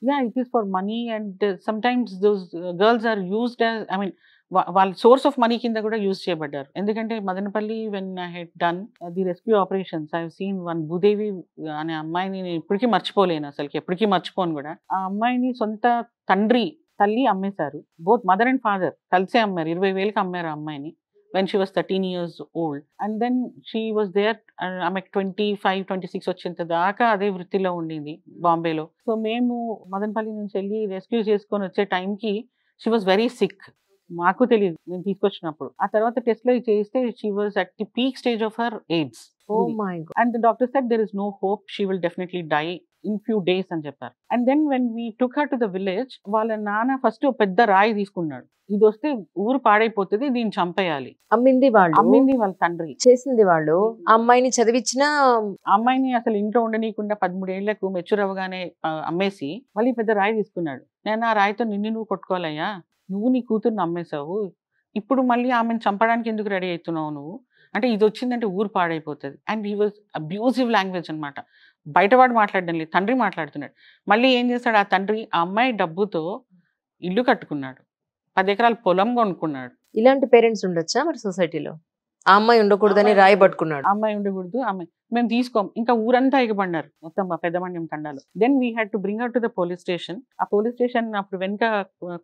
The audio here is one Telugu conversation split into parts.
Yeah, it is for money and sometimes those girls are used as, I mean, వాళ్ళ సోర్స్ ఆఫ్ మనీ కింద కూడా యూజ్ చేయబడ్డారు. ఎందుకంటే Madanapalle when I head done the rescue operations I have seen one Bhudevi అనే అమ్మాయిని నేను ఇప్పటికీ మర్చిపోలేను, అసలుకి ఎప్పటికీ మర్చిపోను కూడా. ఆ అమ్మాయిని సొంత తండ్రి తల్లి అమ్మేశారు. బోత్ మదర్ అండ్ ఫాదర్ కలిసే అమ్మారు. 20,000కి అమ్మారు ఆ అమ్మాయిని when she was 13 years old. And then she was there, ఆమె 25, 26 వచ్చేంత దాకా అదే వృత్తిలో ఉండింది బాంబేలో. సో మేము మదనపల్లి నుంచి వెళ్ళి రెస్క్యూ చేసుకొని వచ్చే టైంకి షీ వాజ్ వెరీ సిక్. మాకు తెలియదు నేను తీసుకొచ్చినప్పుడు. ఆ తర్వాత టెస్ట్లో చేస్తే she was at the peak stage of her AIDS. Oh my god. And the doctor said there is no hope, she will definitely die in few days అని చెప్పారు. And then when we took her to the village, వాళ్ళ నాన్న ఫస్ట్ పెద్ద రాయి తీసుకున్నాడు. ఇది వస్తే ఊరు పాడైపోతుంది, దీన్ని చంపేయాలి. అమ్మింది వాళ్ళు, అమ్మింది వాళ్ళ తండ్రి, చేసింది వాళ్ళు. ఆ అమ్మాయిని చదివించిన అమ్మాయిని అసలు ఇంట్లో ఉండనీయకుండా 13 ఏళ్లకు మెచ్యూర్ అవ్వగానే అమ్మేసి మళ్ళీ పెద్ద రాయి తీసుకున్నాడు. నేను ఆ రాయితో నువ్వు కొట్టుకోవాలయ్యా, నువ్వు నీ కూతుర్ని అమ్మేశావు, ఇప్పుడు మళ్ళీ ఆమెను చంపడానికి ఎందుకు రెడీ అవుతున్నావు నువ్వు, అంటే ఇది వచ్చిందంటే ఊరు పాడైపోతుంది. And he was abusive language అనమాట. బయటవాడు మాట్లాడడం లేదు, తండ్రి మాట్లాడుతున్నాడు. మళ్ళీ ఏం చేశాడు ఆ తండ్రి, ఆ అమ్మాయి డబ్బుతో ఇల్లు కట్టుకున్నాడు, 10 ఎకరాల పొలం కొనుక్కున్నాడు. ఇలాంటి పేరెంట్స్ ఉండొచ్చా మరి సొసైటీలో? ఆ అమ్మాయి ఉండకూడదని రాయి పట్టుకున్నాడు. ఆ అమ్మాయి ఉండకూడదు, ఆమె మేము తీసుకోం, ఇంకా ఊరంతా ఎగబడినారు మొత్తం ఆ పెద్దమండ్యం తండాలు. Then we had to bring out to the police station. ఆ పోలీస్ స్టేషన్ అప్పుడు వెనుక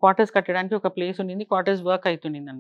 క్వార్టర్స్ కట్టడానికి ఒక ప్లేస్ ఉండింది, క్వార్టర్స్ వర్క్ అవుతుండింది అనమాట.